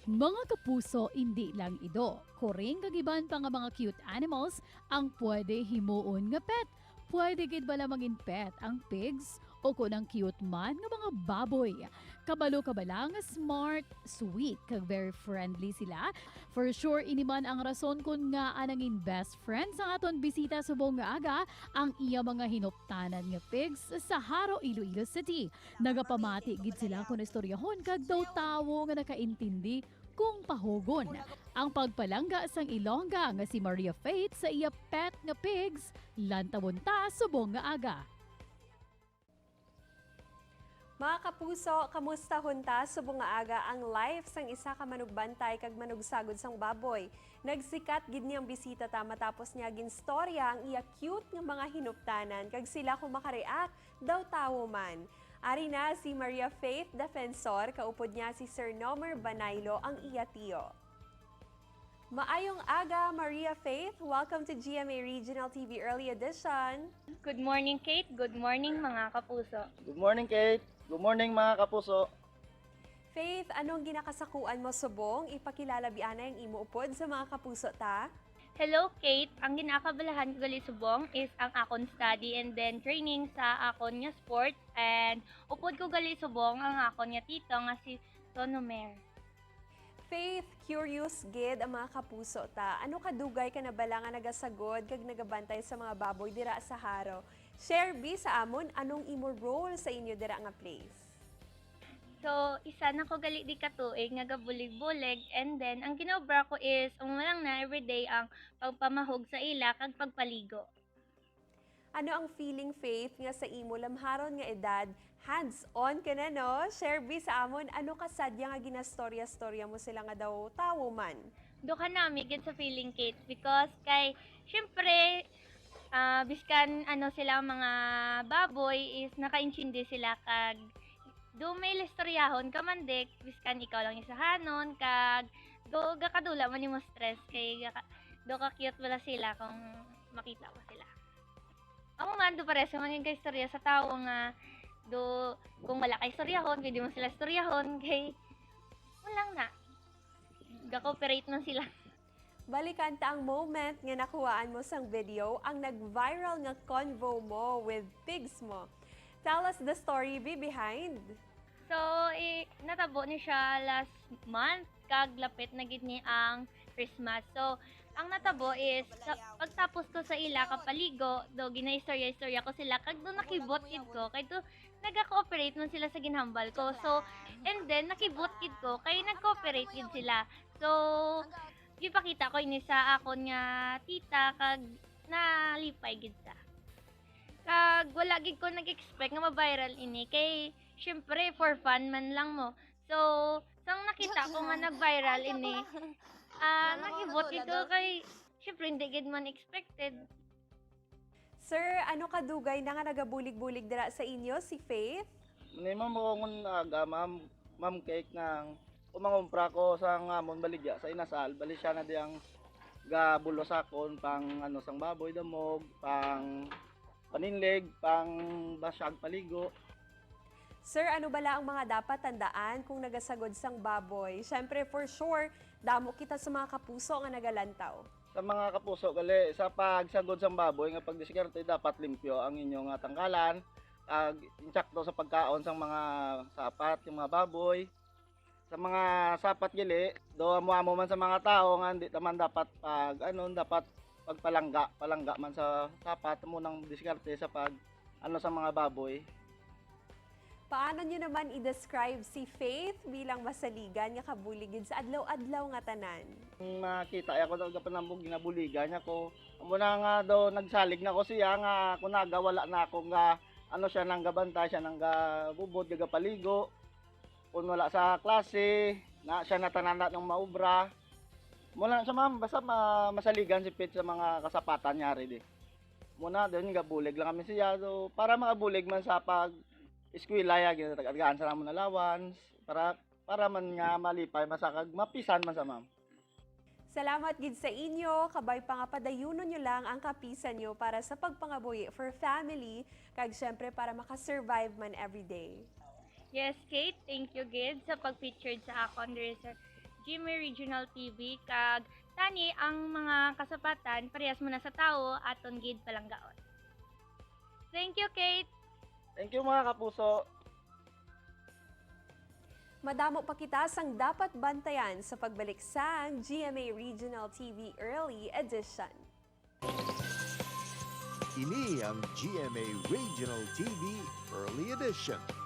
Mga kapuso, hindi lang ido. Kuring kagiban pa nga mga cute animals ang pwede himuon nga pet. Pwede gid bala maging pet ang pigs o kunang cute man nga mga baboy. Kabalo-kabala nga smart, sweet, kag very friendly sila. For sure, ini man ang rason kung nga anangin best friends ang aton bisita subong nga aga ang iya mga hinuptanan nga pigs sa Haro, Iloilo City. Nagapamati gid sila kung istoryahon kag daw tawo nga nakaintindi kung pahugon. Ang pagpalangga sang Ilongga nga si Maria Faith sa iya pet nga pigs, lantawon ta subong nga aga. Mga kapuso, kamusta hunta subong nga aga ang life sang isa ka manugbantay kag manugsagod sang baboy. Nagsikat gid niyang bisita ta matapos niya ginstorya ang iya cute nga mga hinuptanan kag sila kung makareact daw tawo man. Ari na si Maria Faith Defensor, kaupod niya si Sir Nomer Banaylo ang iya tiyo. Maayong aga, Maria Faith. Welcome to GMA Regional TV Early Edition. Good morning, Kate. Good morning, mga kapuso. Good morning, Kate. Good morning, mga kapuso. Faith, anong ginakasakuan mo subong? Ipakilala biana yung imo upod sa mga kapuso ta? Hello, Kate. Ang ginakabalahan ko gali subong is ang akon study and then training sa akon nga sport. And upod ko gali subong ang akon nga tito nga si Tonomer. Faith, curious gid ang mga kapuso ta. Ano kadugay ka na bala nga nagasagod kag nagabantay sa mga baboy dira sa Haro? Share bi sa amon anong imo role sa inyo dira nga place. So, isa na ko gali di katuig nga gabulig-bulig and then ang ginobra ko is lang na everyday ang pagpamahog sa ila kag pagpaligo. Ano ang feeling, Faith, nga sa imo lamharon nga edad, hands-on ka na, no? Share bi sa amon, ano kasadya nga ginastorya-storya mo sila nga daw tawo man? Do ka nami gid sa feeling, Kate, because kay syempre biskan ano sila mga baboy is nakaintindi sila kag do may listoryahon ka man dek biskan ikaw lang isahanon kag do gakadula man nimo stress kay do ka cute wala sila kung makita mo sila. Amo man do pares man yung istorya sa tao nga do kung wala kay istoryahon kay di mo sila istoryahon kay walang na ga-cooperate man sila. Balikan ta ang moment nga nakuhaan mo sang video, ang nag-viral nga convo mo with pigs mo. Tell us the story behind. So, natabo ni siya last month, kag lapit na gid ni ang Christmas. So, ang natabo is, pagtapos ko sa ila kapaligo, do ginaistorya-istorya ko sila, kag do nakibot gid ko, kay do naga-cooperate man sila sa ginhambal ko. So, and then, nakibot gid ko, kay nag-cooperate gid sila. So, gipakita ko ini sa akon nga tita, kag nalipay gid sa. Kag wala gid ko nag-expect nga ma-viral ini kay syempre for fun man lang mo. So, sang nakita ko nga nag-viral ini, nakibot ito kay syempre hindi gid man expected. Sir, ano kadugay na nga nagabulig-bulig dira sa inyo, si Faith? Nima mo kung aga, ma'am Cake nga umangumpra ko sa ngamon baligya sa inasal. Bali siya na diyang gabulo sakon pang ano sang baboy damog, pang paninlig, pang basyag paligo. Sir, ano bala ang mga dapat tandaan kung nagasagod sang baboy? Siyempre, for sure, damo kita sa mga kapuso nga nagalantaw. Sa mga kapuso gali, sa pagsagod sang baboy nga pagdiskarte dapat limpyo ang inyong tangkalan, insakto sa pagkaon sang mga sapat, yung mga baboy. Sa mga sapat gali, do amo man sa mga tao nga hindi naman dapat dapat palangga man sa sapat mo nang diskarte sa sa mga baboy. Paano nyo naman i-describe si Faith bilang masaligan nga kabuligid sa adlaw-adlaw nga tanan? Makita ako daw panambog ginabuligan niya ko. Amo na nga daw nagsalig na ko siya nga kunaga wala na ako nga siya nang gabanta siya nang gabubod gagapaligo. Kung wala sa klase, na siya natananda ng maubra. Muna sa ma'am, basta masaligan si Pete sa mga kasapatan niya rin. Muna doon gabulig lang kami siya. So, para makabulig man sa eskwela ya ginatag-agaan sa namon allowance para man nga malipay masakag mapisan man sa ma'am. Salamat gid sa inyo, kabay pa nga padayunon nyo lang ang kapisan nyo para sa pagpangabuhi for family, kag syempre para makasurvive man everyday. Yes, Kate, thank you gid sa pag-featured sa akon diri sa GMA Regional TV kag tani ang mga kasapatan parehas mo na sa tao aton gid palanggaon. Thank you, Kate. Thank you mga kapuso. Madamo pa kita sang dapat bantayan sa pagbalik sa GMA Regional TV Early Edition. Ini ang GMA Regional TV Early Edition.